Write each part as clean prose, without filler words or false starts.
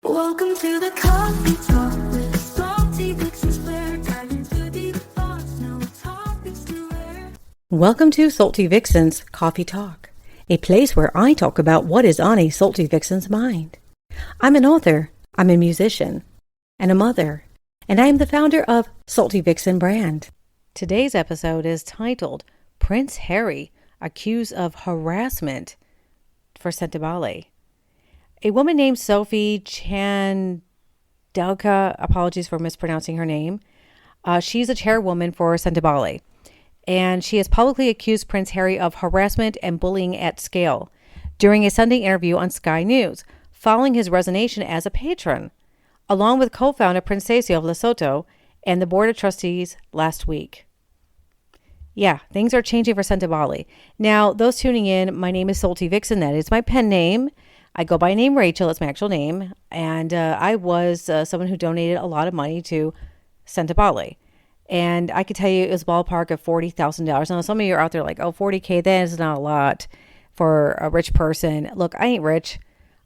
Welcome to the coffee talk with salty Vixens Blair. Dive into deep thoughts, no topics to air. Welcome to Salty Vixen's Coffee Talk, a place where I talk about what is on a Salty Vixen's mind. I'm an author, I'm a musician, and a mother, and I am the founder of Salty Vixen brand. Today's episode is titled Prince Harry Accused of Harassment for Sentebale. A woman named Sophie Chandelka, apologies for mispronouncing her name, she's a chairwoman for Sentebale, and she has publicly accused Prince Harry of harassment and bullying at scale during a Sunday interview on Sky News, following his resignation as a patron, along with co-founder Princesio of Lesotho and the board of trustees last week. Yeah, things are changing for Sentebale. Now, those tuning in, my name is Salty Vixen. That is my pen name. I go by name Rachel. That's my actual name. And I was someone who donated a lot of money to Sentebale. And I could tell you it was a ballpark of $40,000. Now, some of you are out there like, oh, $40K, that is not a lot for a rich person. Look, I ain't rich.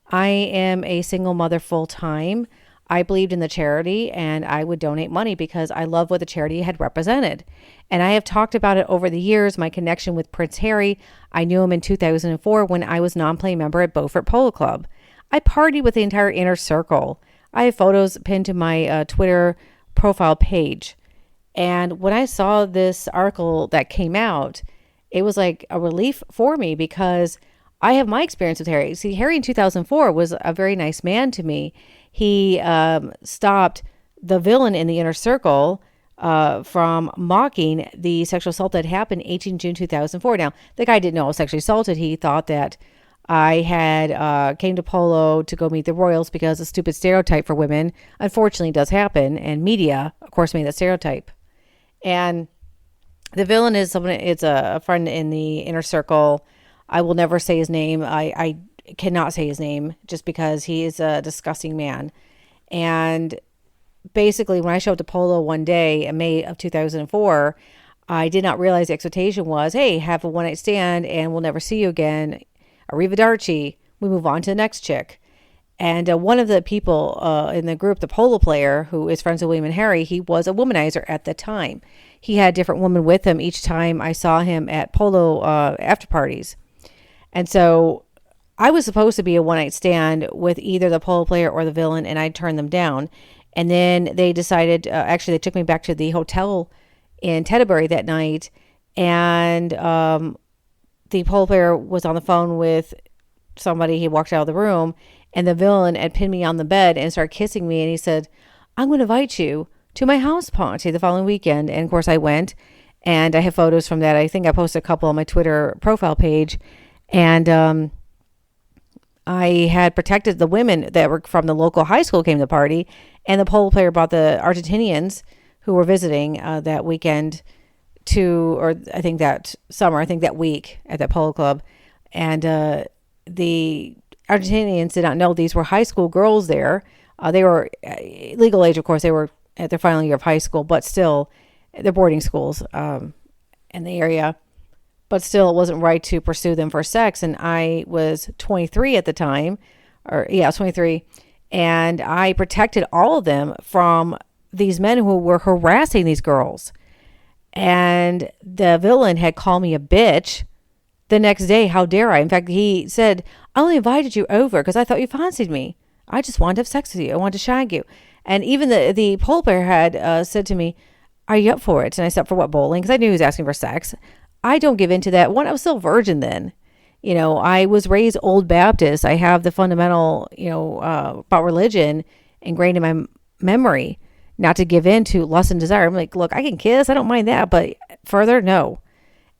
I am a single mother full time. I believed in the charity and I would donate money because I love what the charity had represented. And I have talked about it over the years, my connection with Prince Harry. I knew him in 2004 when I was non-playing member at Beaufort Polo Club. I partied with the entire inner circle. I have photos pinned to my Twitter profile page. And when I saw this article that came out, it was like a relief for me because I have my experience with Harry. See, Harry in 2004 was a very nice man to me. He stopped the villain in the inner circle from mocking the sexual assault that happened 18 June 2004. Now, the guy didn't know I was sexually assaulted. He thought that I had came to Polo to go meet the royals because a stupid stereotype for women, unfortunately, does happen. And media, of course, made that stereotype. And the villain is someone. It's a friend in the inner circle. I will never say his name. I cannot say his name just because he is a disgusting man. And basically, when I showed up to Polo one day in May of 2004, I did not realize the expectation was, hey, have a one-night stand and we'll never see you again. Arrivederci. We move on to the next chick. And one of the people in the group, the polo player, who is friends with William and Harry, he was a womanizer at the time. He had different women with him each time I saw him at polo after parties. And so I was supposed to be a one-night stand with either the polo player or the villain, and I turned them down. And then they decided, actually, they took me back to the hotel in Sentebale that night, and the polo player was on the phone with somebody. He walked out of the room, and the villain had pinned me on the bed and started kissing me, and he said, I'm going to invite you to my house party the following weekend. And, of course, I went, and I have photos from that. I think I posted a couple on my Twitter profile page. And I had protected the women that were from the local high school came to the party, and the polo player brought the Argentinians who were visiting that weekend or I think that summer, I think that week at that polo club. And the Argentinians did not know these were high school girls there. They were legal age, of course. They were at their final year of high school, but still, they're boarding schools in the area. But still, it wasn't right to pursue them for sex. And I was 23 at the time, I was 23. And I protected all of them from these men who were harassing these girls. And the villain had called me a bitch the next day. How dare I? In fact, he said, I only invited you over because I thought you fancied me. I just wanted to have sex with you. I wanted to shag you. And even the pole player had said to me, are you up for it? And I said, for what, bowling? Because I knew he was asking for sex. I don't give into that. One, I was still a virgin then. You know, I was raised old Baptist. I have the fundamental, about religion ingrained in my memory, not to give in to lust and desire. I'm like, look, I can kiss. I don't mind that. But further, no.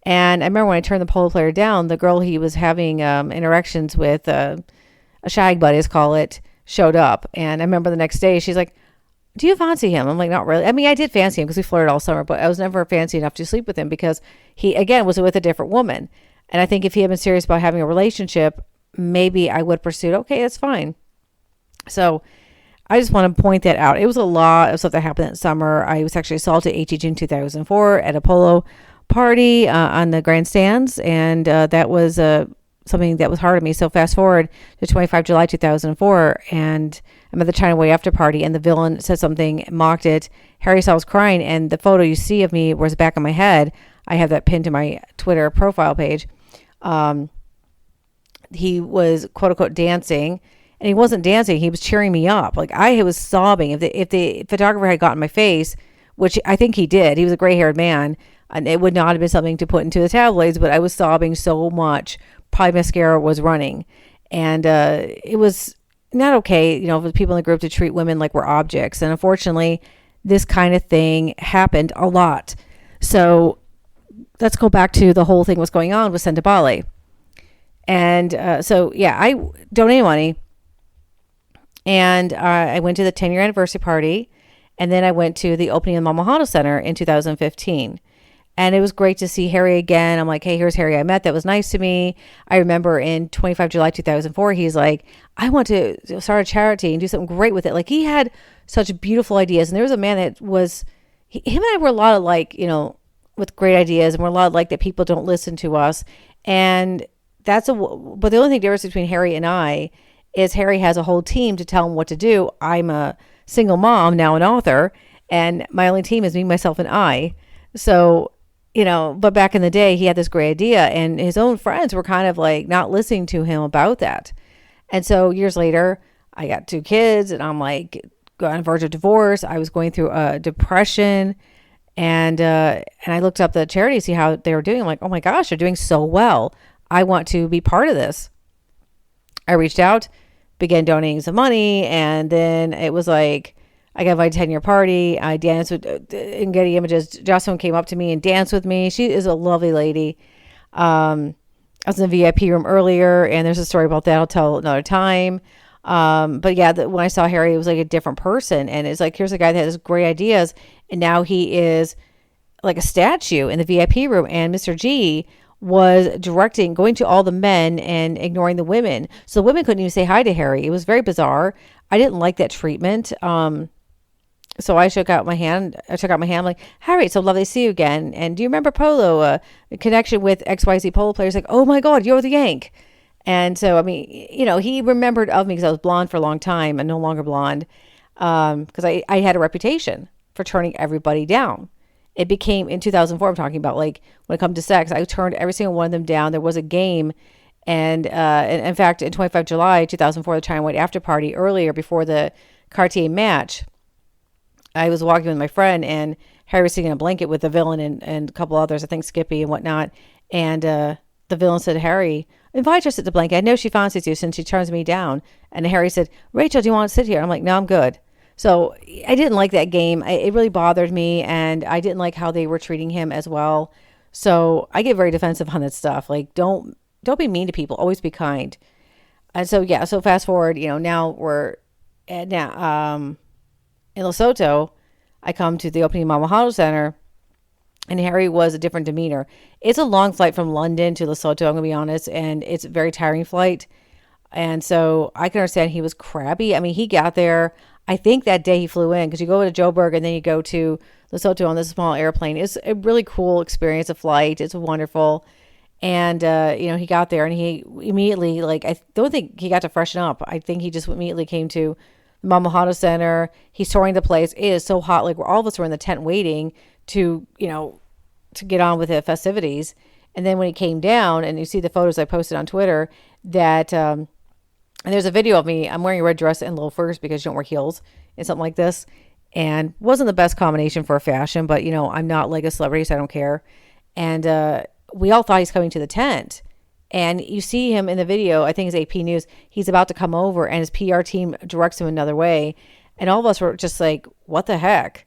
And I remember when I turned the polo player down, the girl he was having interactions with, a shag buddy, let's call it, showed up. And I remember the next day, she's like, do you fancy him? I'm like, not really. I mean, I did fancy him because we flirted all summer, but I was never fancy enough to sleep with him because he, again, was with a different woman. And I think if he had been serious about having a relationship, maybe I would pursue, okay, that's fine. So I just want to point that out. It was a lot of stuff that happened that summer. I was actually assaulted 18 June 2004 at a polo party on the grandstands. And that was something that was hard on me. So fast forward to 25 July 2004, and I'm at the China Way after party, and the villain said something, mocked it. Harry saw I was crying, and the photo you see of me was back of my head. I have that pinned to my Twitter profile page. He was quote unquote dancing, and he wasn't dancing. He was cheering me up. Like I was sobbing. If the photographer had gotten my face, which I think he did, he was a gray haired man, and it would not have been something to put into the tabloids, but I was sobbing so much. Probably mascara was running. And it was not okay, for people in the group to treat women like we're objects. And unfortunately, this kind of thing happened a lot. So let's go back to the whole thing was going on with Sentebale. And I donated money. And I went to the 10-year anniversary party. And then I went to the opening of the Mamahano Center in 2015. And it was great to see Harry again. I'm like, hey, here's Harry I met. That was nice to me. I remember in 25 July 2004, he's like, I want to start a charity and do something great with it. Like he had such beautiful ideas. And there was a man that was, him and I were a lot alike, with great ideas. And we're a lot alike that people don't listen to us. And but the only thing difference between Harry and I is Harry has a whole team to tell him what to do. I'm a single mom, now an author. And my only team is me, myself, and I. So, but back in the day, he had this great idea, and his own friends were kind of like not listening to him about that. And so years later, I got 2 kids, and I'm like on the verge of divorce. I was going through a depression, and I looked up the charity to see how they were doing. I'm like, oh my gosh, they're doing so well. I want to be part of this. I reached out, began donating some money, and then it was like, I got my 10-year party. I danced with in Getty Images. Jocelyn came up to me and danced with me. She is a lovely lady. I was in the VIP room earlier, and there's a story about that I'll tell another time. But yeah, when I saw Harry, it was like a different person. And it's like, here's a guy that has great ideas, and now he is like a statue in the VIP room. And Mr. G was going to all the men and ignoring the women. So the women couldn't even say hi to Harry. It was very bizarre. I didn't like that treatment. So I took out my hand. I'm like, Harry, it's so lovely to see you again. And do you remember Polo? A connection with XYZ polo players. Like, oh my God, you're the Yank. And so, I mean, he remembered of me because I was blonde for a long time and no longer blonde. Because I had a reputation for turning everybody down. It became, in 2004, I'm talking about, like, when it comes to sex, I turned every single one of them down. There was a game. And in fact, in 25 July 2004, the China White after party, earlier before the Cartier match, I was walking with my friend, and Harry was sitting in a blanket with the villain and a couple others, I think Skippy and whatnot. And the villain said, Harry, invite her to sit the blanket. I know she fancies you since she turns me down. And Harry said, Rachel, do you want to sit here? I'm like, no, I'm good. So I didn't like that game. It really bothered me, and I didn't like how they were treating him as well. So I get very defensive on that stuff. Like, don't be mean to people. Always be kind. And so, yeah, so fast forward, now we're in Lesotho. I come to the opening of Mamahano Center, and Harry was a different demeanor. It's a long flight from London to Lesotho, I'm going to be honest, and it's a very tiring flight. And so I can understand he was crabby. I mean, he got there, I think that day he flew in, because you go to Joburg and then you go to Lesotho on this small airplane. It's a really cool experience of flight. It's wonderful. And, he got there, and he immediately, like, I don't think he got to freshen up. I think he just immediately came to the Mamahano Center. He's touring the place. It is so hot. Like, all of us were in the tent waiting to get on with the festivities. And then when he came down, and you see the photos I posted on Twitter, that, and there's a video of me, I'm wearing a red dress and loafers because you don't wear heels and something like this. And wasn't the best combination for a fashion, but, I'm not like a celebrity, so I don't care. And, we all thought he's coming to the tent, and you see him in the video. I think it's AP News. He's about to come over, and his PR team directs him another way. And all of us were just like, what the heck?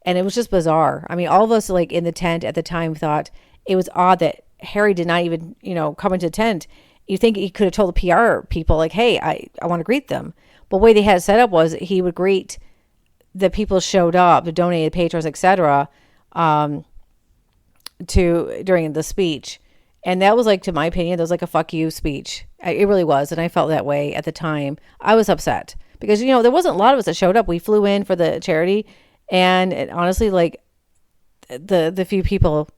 And it was just bizarre. I mean, all of us, like, in the tent at the time thought it was odd that Harry did not even, come into the tent. You think he could have told the PR people, like, hey, I want to greet them. But the way they had it set up was he would greet the people who showed up, the donated patrons, etc., during the speech. And that was, like, to my opinion, that was like a fuck you speech. It really was. And I felt that way at the time. I was upset because, there wasn't a lot of us that showed up. We flew in for the charity, and honestly, like, the few people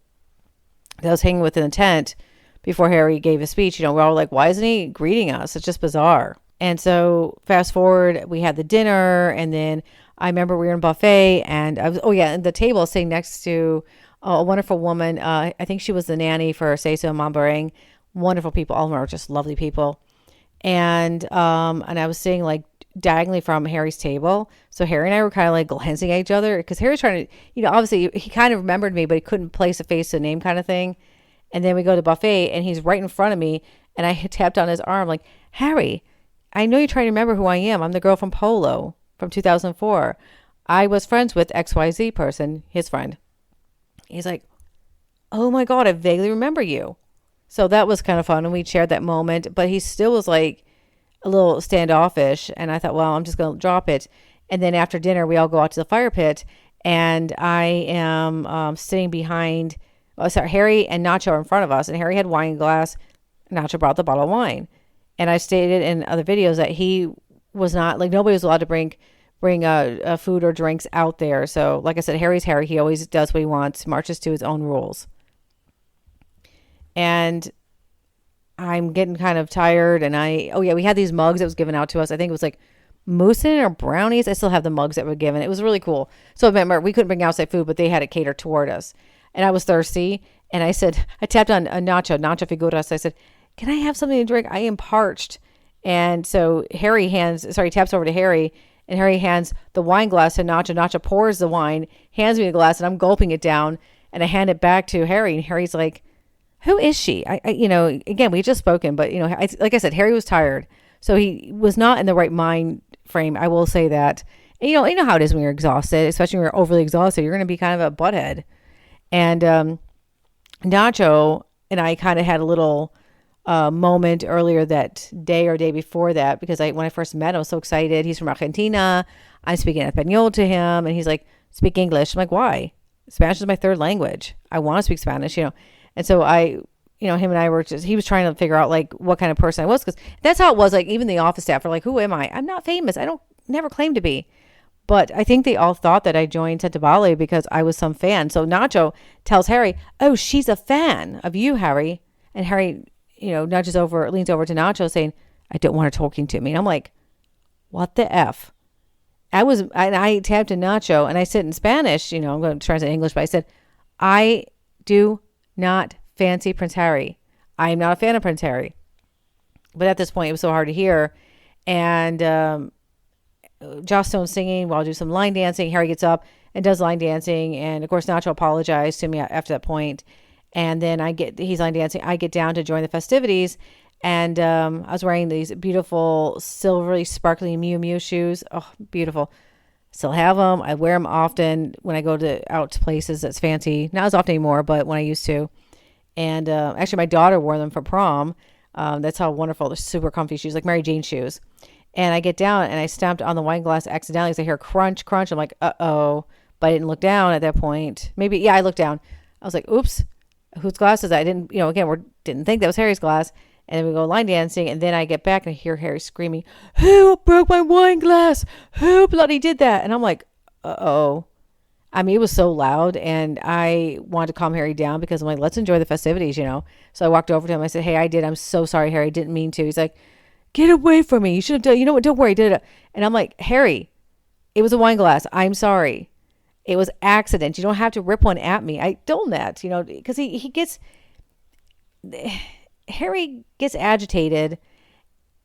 that I was hanging with in the tent, before Harry gave his speech. We're all like, why isn't he greeting us? It's just bizarre. And so fast forward, we had the dinner, and then I remember we were in a buffet, and and the table sitting next to a wonderful woman. I think she was the nanny for Cecil Mombarang. Wonderful people. All of them are just lovely people. And I was sitting like diagonally from Harry's table. So Harry and I were kind of like glancing at each other because Harry was trying to, obviously he kind of remembered me, but he couldn't place a face to a name kind of thing. And then we go to the buffet and he's right in front of me, and I tapped on his arm like, Harry, I know you're trying to remember who I am. I'm the girl from Polo from 2004. I was friends with XYZ person, his friend. He's like, oh my God, I vaguely remember you. So that was kind of fun, and we shared that moment, but he still was like a little standoffish, and I thought, well, I'm just going to drop it. And then after dinner, we all go out to the fire pit, and I am sitting behind, Harry and Nacho are in front of us, and Harry had wine glass. Nacho brought the bottle of wine. And I stated in other videos that he was not, like, nobody was allowed to bring food or drinks out there. So like I said, Harry's Harry. He always does what he wants, marches to his own rules. And I'm getting kind of tired, and we had these mugs that was given out to us. I think it was like Moosin or brownies. I still have the mugs that were given. It was really cool. So remember, we couldn't bring outside food, but they had it catered toward us. And I was thirsty, and I tapped on Nacho Figuras. I said, can I have something to drink? I am parched. And so taps over to Harry, and Harry hands the wine glass to Nacho. Nacho pours the wine, hands me the glass, and I'm gulping it down, and I hand it back to Harry, and Harry's like, who is she? Again, we just spoken, but like I said, Harry was tired, so he was not in the right mind frame. I will say that. And, you know how it is when you're exhausted, especially when you're overly exhausted. You're going to be kind of a butthead. And Nacho and I kind of had a little moment earlier that day or day before that, because when I first met him, I was so excited. He's from Argentina. I'm speaking Espanol to him, and he's like, speak English. I'm like, why? Spanish is my third language. I want to speak Spanish, And so him and I were he was trying to figure out like what kind of person I was, because that's how it was. Like even the office staff were like, who am I? I'm not famous. I don't never claim to be. But I think they all thought that I joined Sentebale because I was some fan. So Nacho tells Harry, oh, she's a fan of you, Harry. And Harry, leans over to Nacho saying, I don't want her talking to me. And I'm like, what the F? I tapped to Nacho, and I said in Spanish, I'm going to translate English, but I said, I do not fancy Prince Harry. I am not a fan of Prince Harry. But at this point, it was so hard to hear. And Joss Stone's singing while I do some line dancing. Harry gets up and does line dancing. And of course, Nacho apologized to me after that point. And then he's line dancing. I get down to join the festivities. And I was wearing these beautiful, silvery, sparkly Miu Miu shoes. Oh, beautiful. Still have them. I wear them often when I go out to places that's fancy. Not as often anymore, but when I used to. And actually, my daughter wore them for prom. That's how wonderful. They're super comfy shoes, like Mary Jane shoes. And I get down, and I stamped on the wine glass accidentally because I hear crunch, crunch. I'm like, uh-oh. But I didn't look down at that point. I looked down. I was like, oops, whose glass is that? I didn't, didn't think that was Harry's glass. And then we go line dancing, and then I get back and I hear Harry screaming, who broke my wine glass? Who bloody did that? And I'm like, uh-oh. I mean, it was so loud, and I wanted to calm Harry down because I'm like, let's enjoy the festivities, So I walked over to him. I said, hey, I did. I'm so sorry, Harry. I didn't mean to. He's like, get away from me. You should have done, you know what? Don't worry. And I'm like, Harry, it was a wine glass. I'm sorry. It was accident. You don't have to rip one at me. I told him that, because Harry gets agitated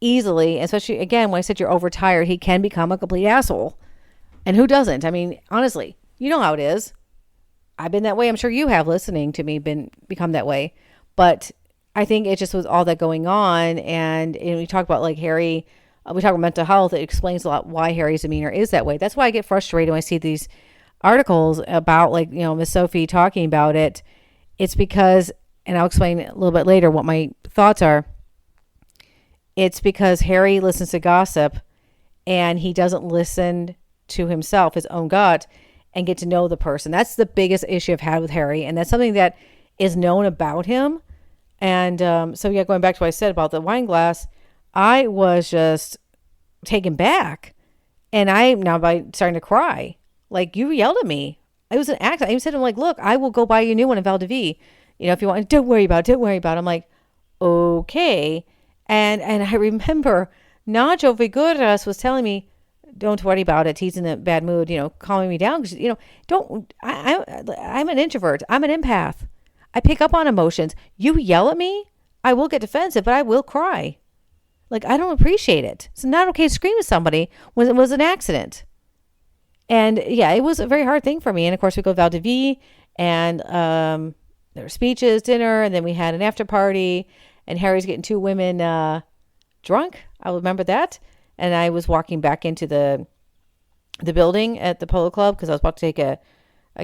easily, especially, again, when I said you're overtired, he can become a complete asshole. And who doesn't? I mean, honestly, you know how it is. I've been that way. I'm sure you have, listening to me, become that way. But I think it just was all that going on. And we talk about like Harry, we talk about mental health. It explains a lot why Harry's demeanor is that way. That's why I get frustrated when I see these articles about like, Miss Sophie talking about it. It's because, and I'll explain a little bit later what my thoughts are. It's because Harry listens to gossip, and he doesn't listen to himself, his own gut, and get to know the person. That's the biggest issue I've had with Harry. And that's something that is known about him. And going back to what I said about the wine glass, I was just taken back. And I'm now starting to cry. Like, you yelled at me. It was an accident. I even said to him, like, look, I will go buy you a new one in Valdivia. If you want, don't worry about it. I'm like, okay. And I remember Nacho Figueras was telling me, don't worry about it. He's in a bad mood, calming me down. 'Cause, I'm an introvert. I'm an empath. I pick up on emotions. You yell at me, I will get defensive, but I will cry. Like, I don't appreciate it. It's not okay to scream at somebody when it was an accident. And yeah, it was a very hard thing for me. And of course, we go to Val de Vie, and there were speeches, dinner, and then we had an after party. And Harry's getting two women drunk. I remember that. And I was walking back into the building at the Polo Club because I was about to take a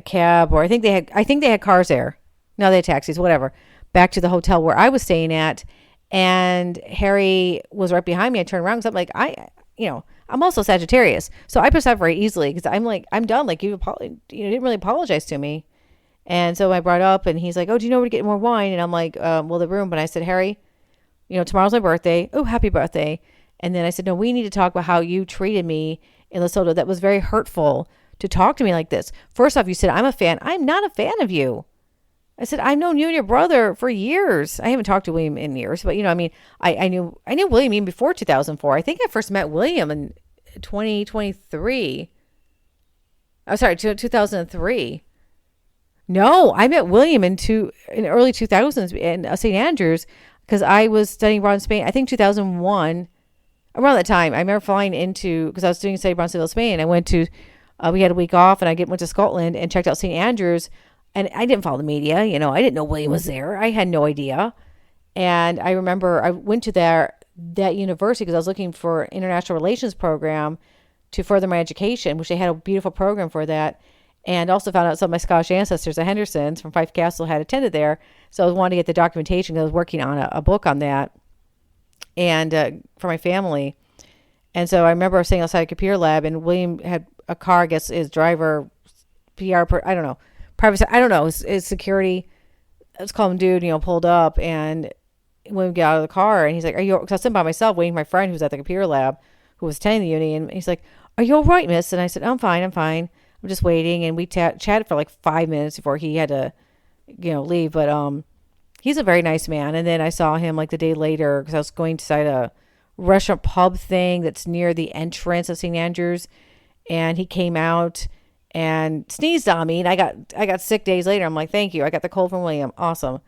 cab, or I think they had cars there. No, they had taxis, whatever. Back to the hotel where I was staying at, and Harry was right behind me. I turned around because I'm like, I'm also Sagittarius, so I perceive very easily because I'm like, I'm done. Like, you didn't really apologize to me. And so I brought up, and he's like, oh, do you know where to get more wine? And I'm like, well, the room. But I said, Harry, tomorrow's my birthday. Oh, happy birthday. And then I said, no, we need to talk about how you treated me in Lesotho. That was very hurtful to talk to me like this. First off, you said, I'm a fan. I'm not a fan of you. I said, I've known you and your brother for years. I haven't talked to William in years, but I knew William even before 2004. I think I first met William in 2023. I'm sorry, 2003. No, I met William in early 2000s in St. Andrews because I was studying abroad in Spain. I think 2001. Around that time, I remember flying because I was doing study abroad in Seville, Spain. I went to, we had a week off, and I went to Scotland and checked out St. Andrews. And I didn't follow the media, I didn't know William was there. I had no idea. And I remember I went to that university because I was looking for an international relations program to further my education, which they had a beautiful program for that. And also found out some of my Scottish ancestors, the Hendersons from Fife Castle, had attended there. So I wanted to get the documentation because I was working on a book on that, and for my family. And so I remember sitting outside a computer lab, and William had a car, I guess his driver, I don't know, privacy, I don't know, his security, let's call him dude, pulled up, and William got out of the car, and he's like, because I was sitting by myself waiting for my friend who was at the computer lab, who was attending the uni, and he's like, are you all right, miss? And I said, I'm fine. I'm just waiting. And we chatted for like 5 minutes before he had to, leave. But he's a very nice man. And then I saw him like the day later because I was going to a restaurant pub thing that's near the entrance of St. Andrews. And he came out and sneezed on me. And I got sick days later. I'm like, thank you. I got the cold from William. Awesome.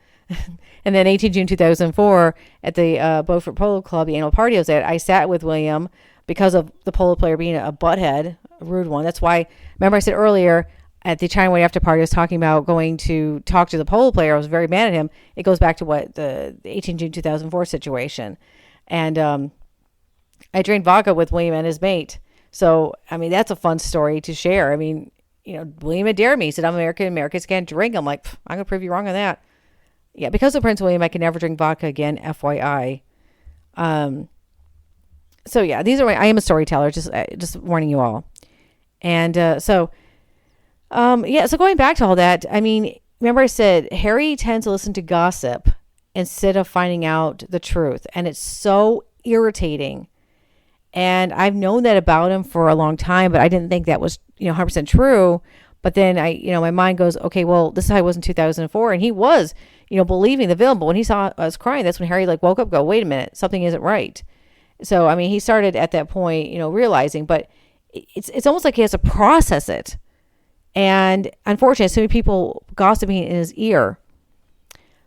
And then 18 June 2004 at the Beaufort Polo Club, the annual party I was at, I sat with William because of the polo player being a butthead, a rude one. That's why, remember I said earlier at the China White after party, I was talking about going to talk to the polo player. I was very mad at him. It goes back to what the 18 June 2004 situation. And I drank vodka with William and his mate. So, that's a fun story to share. William had dared me. He said, I'm American. Americans can't drink. I'm like, I'm going to prove you wrong on that. Yeah, because of Prince William, I can never drink vodka again, FYI. So yeah, I am a storyteller, just warning you all. And so going back to all that, remember I said Harry tends to listen to gossip instead of finding out the truth. And it's so irritating. And I've known that about him for a long time, but I didn't think that was, 100% true. But then my mind goes, okay, well, this is how he was in 2004. And he was, believing the villain. But when he saw us crying, that's when Harry woke up, go, wait a minute, something isn't right. So, he started at that point, realizing, but it's almost like he has to process it. And unfortunately, so many people gossiping in his ear.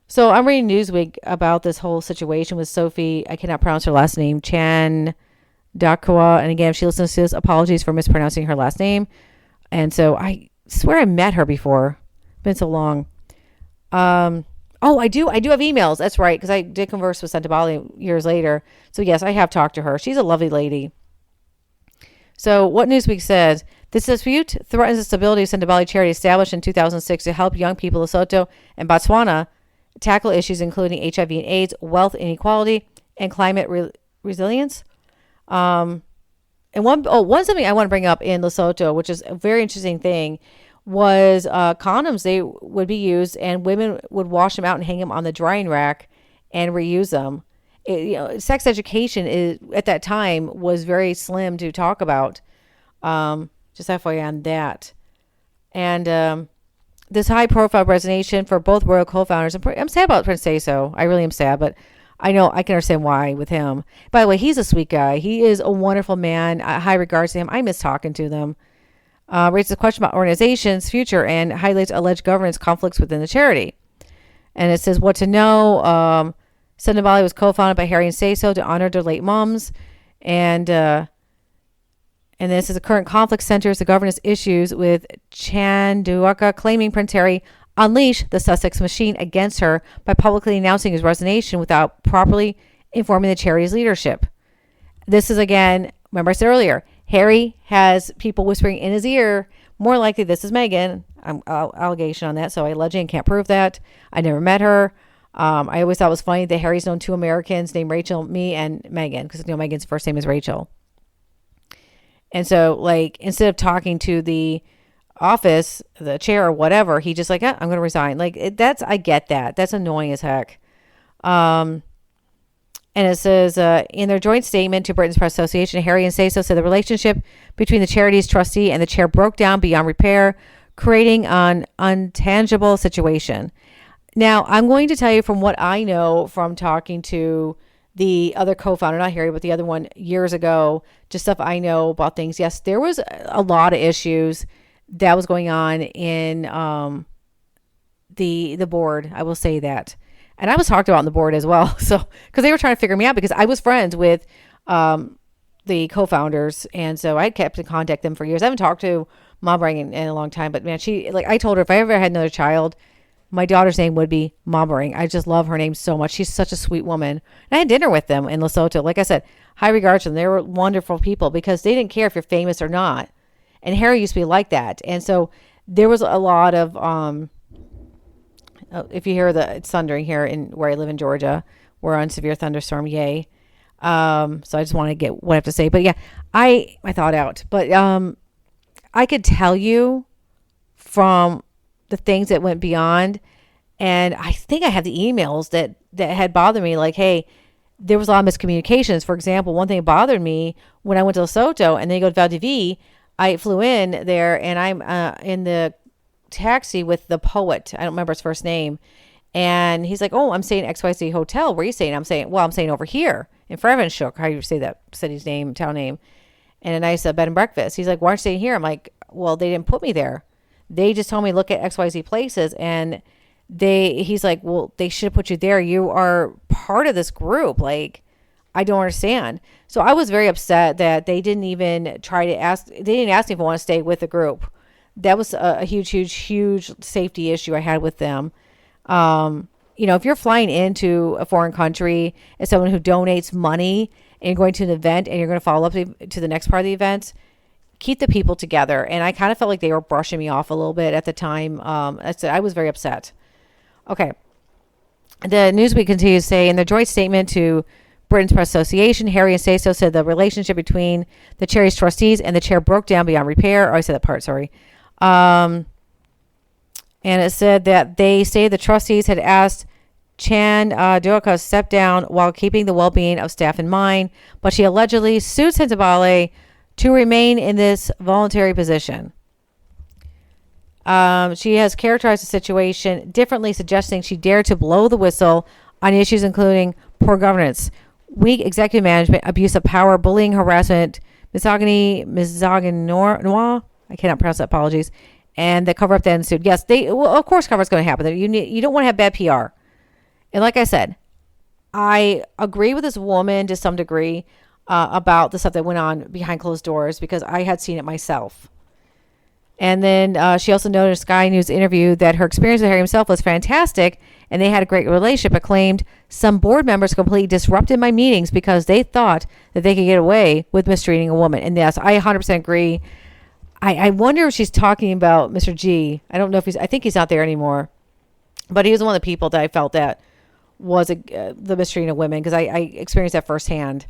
So I'm reading Newsweek about this whole situation with Sophie. I cannot pronounce her last name, Chan Dakwa. And again, if she listens to this, apologies for mispronouncing her last name. And so I swear I met her before. It's been so long. I do have emails. That's right. Because I did converse with Sentebale years later. So yes, I have talked to her. She's a lovely lady. So what Newsweek says, this dispute threatens the stability of Sentebale charity established in 2006 to help young people in Lesotho and Botswana tackle issues including HIV and AIDS, wealth inequality, and climate resilience. And one something I want to bring up in Lesotho, which is a very interesting thing, was condoms. They would be used, and women would wash them out and hang them on the drying rack and reuse them. Sex education at that time was very slim to talk about. Just FYI on that. And this high-profile resignation for both royal co-founders. I'm sad about Prince Seso. I really am sad, but I know I can understand why with him. By the way, he's a sweet guy. He is a wonderful man. High regards to him. I miss talking to them. Raises a question about organization's future and highlights alleged governance conflicts within the charity. And it says what to know. Sentebale was co-founded by Harry and Say-So to honor their late moms. And this is the current conflict centers the governance issues with Chanduaka claiming Prince Harry unleashed the Sussex machine against her by publicly announcing his resignation without properly informing the charity's leadership. This is, again, remember I said earlier, Harry has people whispering in his ear, more likely this is Meghan. Allegation on that, so I allegedly and can't prove that. I never met her. I always thought it was funny that Harry's known two Americans named Rachel, me, and Meghan, because Meghan's first name is Rachel. And so, like, instead of talking to the office, the chair or whatever, he just like, I'm going to resign. Like, I get that. That's annoying as heck. And it says, in their joint statement to Britain's Press Association, Harry and Say-So said the relationship between the charity's trustee and the chair broke down beyond repair, creating an untangible situation. Now, I'm going to tell you from what I know from talking to the other co-founder, not Harry, but the other one years ago, just stuff I know about things. Yes, there was a lot of issues that was going on in the board. I will say that. And I was talked about on the board as well. So, because they were trying to figure me out because I was friends with the co-founders. And so I kept in contact with them for years. I haven't talked to Mom Ring in a long time, but man, I told her if I ever had another child, my daughter's name would be Mama Ring. I just love her name so much. She's such a sweet woman. And I had dinner with them in Lesotho. Like I said, high regards to them. They were wonderful people because they didn't care if you're famous or not. And Harry used to be like that. And so there was a lot of, if you hear it's thundering here where I live in Georgia, we're on severe thunderstorm. Yay. So I just want to get what I have to say. But yeah, I thought out. But I could tell you from the things that went beyond, and I think I have the emails that had bothered me, like, hey, there was a lot of miscommunications. For example, one thing that bothered me when I went to Lesotho and then you go to Valdivia, I flew in there and I'm in the taxi with the poet. I don't remember his first name. And he's like, oh, I'm staying at XYZ Hotel. Where are you staying? I'm saying over here in Fravenschuk. How do you say that city's name, town name? And a nice bed and breakfast. He's like, why aren't you staying here? I'm like, well, they didn't put me there. They just told me look at XYZ places, and he's like, well, they should have put you there. You are part of this group. Like, I don't understand. So I was very upset that they didn't even try to ask. They didn't ask me if I want to stay with the group. That was a huge safety issue I had with them. If you're flying into a foreign country as someone who donates money and you're going to an event and you're going to follow up to the next part of the event, keep the people together. And I kind of felt like they were brushing me off a little bit at the time. I was very upset. Okay. The Newsweek continues to say in their joint statement to Britain's Press Association, Harry and Say-So said the relationship between the charity's trustees and the chair broke down beyond repair. Oh, I said that part, sorry. And it said that they say the trustees had asked Chan Duoka to step down while keeping the well-being of staff in mind, but she allegedly sued Sentebale to remain in this voluntary position. She has characterized the situation differently, suggesting she dared to blow the whistle on issues including poor governance, weak executive management, abuse of power, bullying, harassment, misogyny, I cannot pronounce that, apologies, and the cover-up that ensued. Yes, of course cover-up's going to happen. You don't want to have bad PR. And like I said, I agree with this woman to some degree about the stuff that went on behind closed doors because I had seen it myself. And then she also noted in a Sky News interview that her experience with Harry himself was fantastic and they had a great relationship, but claimed some board members completely disrupted my meetings because they thought that they could get away with mistreating a woman. And yes, I 100% agree. I wonder if she's talking about Mr. G. I don't know if I think he's not there anymore. But he was one of the people that I felt that was the mistreating of women because I experienced that firsthand.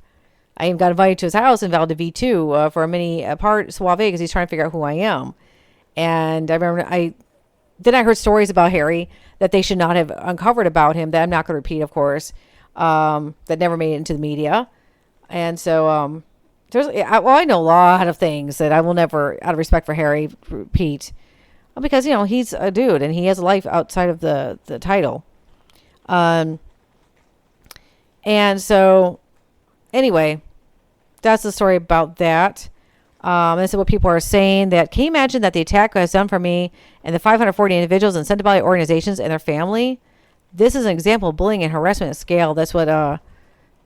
I even got invited to his house in Valdivia too for a mini soiree because he's trying to figure out who I am. And I remember I heard stories about Harry that they should not have uncovered about him that I'm not going to repeat, of course, that never made it into the media. And so I know a lot of things that I will never, out of respect for Harry, repeat. Because, he's a dude and he has a life outside of the title. And And so, anyway, that's the story about that. This is what people are saying. That can you imagine that the attack has done for me and the 540 individuals and Sentebale organizations and their family? This is an example of bullying and harassment at scale. That's what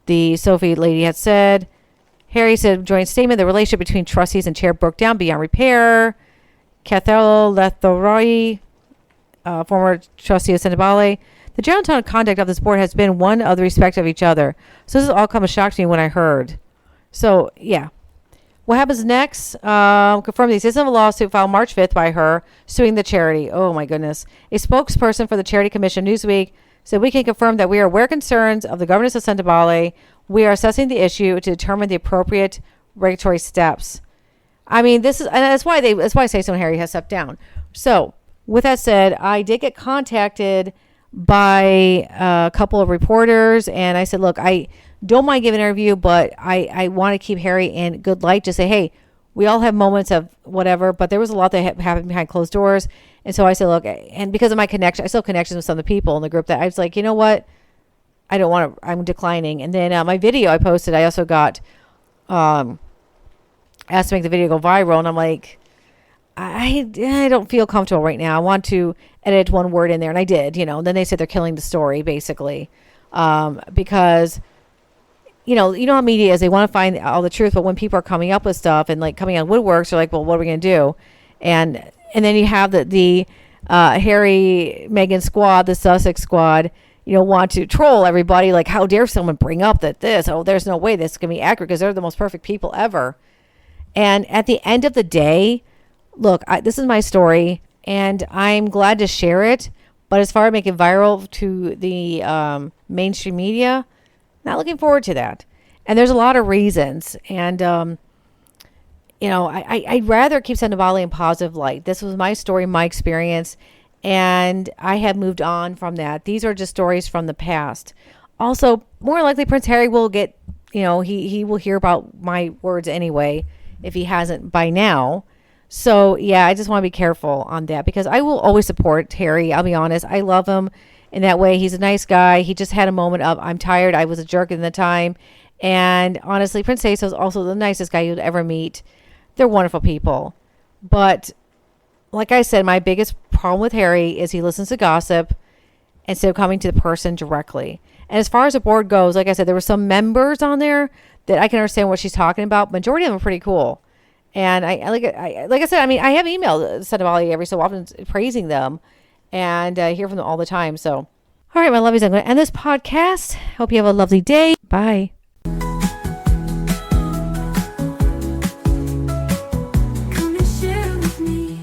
the Sophie lady had said. Harry said, joint statement, the relationship between trustees and chair broke down beyond repair. Cathal Lethorai, former trustee of Sentebale, the general tone of conduct of this board has been one of the respect of each other. So this has all come as a shock to me when I heard. So, yeah. What happens next? Confirmed the existence of a lawsuit filed March 5th by her suing the charity. Oh, my goodness. A spokesperson for the Charity Commission Newsweek said, we can confirm that we are aware of concerns of the governance of Sentebale. We are assessing the issue to determine the appropriate regulatory steps. I mean, this is, and that's why I say so when Harry has stepped down. So, with that said, I did get contacted by a couple of reporters, and I said, look, I don't mind giving an interview, but I want to keep Harry in good light. Just say, hey, we all have moments of whatever, but there was a lot that happened behind closed doors. And so I said, look, and because of my connection, I still have connections with some of the people in the group, that I was like, you know what? I don't want to, I'm declining. And then my video I posted, I also got asked to make the video go viral. And I'm like, I don't feel comfortable right now. I want to edit one word in there. And I did, and then they said they're killing the story, basically. Because, how media is, they want to find all the truth. But when people are coming up with stuff and like coming on woodworks, they're like, well, what are we going to do? And then you have the Harry, Meghan squad, the Sussex squad, want to troll everybody. Like, how dare someone bring up there's no way this can be accurate because they're the most perfect people ever. And at the end of the day, look, this is my story and I'm glad to share it. But as far as making it viral to the mainstream media, not looking forward to that. And there's a lot of reasons. And, I'd rather keep Sentebale in positive light. This was my story, my experience. And I have moved on from that. These are just stories from the past. Also, more likely Prince Harry will get, he will hear about my words anyway, if he hasn't by now. So, yeah, I just want to be careful on that because I will always support Harry. I'll be honest. I love him in that way. He's a nice guy. He just had a moment of, I'm tired. I was a jerk in the time. And honestly, Prince Asa is also the nicest guy you'd ever meet. They're wonderful people. But like I said, my biggest problem with Harry is he listens to gossip instead of coming to the person directly. And as far as the board goes, like I said, there were some members on there that I can understand what she's talking about. Majority of them are pretty cool. And I like I said, I mean, I have emailed Sentebale every so often praising them, and I hear from them all the time. So, all right, my lovies, I'm going to end this podcast. Hope you have a lovely day. Bye. Come and share with me.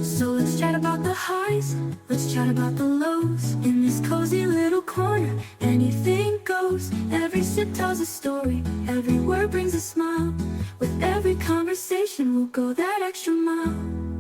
So let's chat about the highs, let's chat about the lows. In this cozy little corner, anything goes. Every sip tells a story, every word brings a smile. With every conversation, we'll go that extra mile.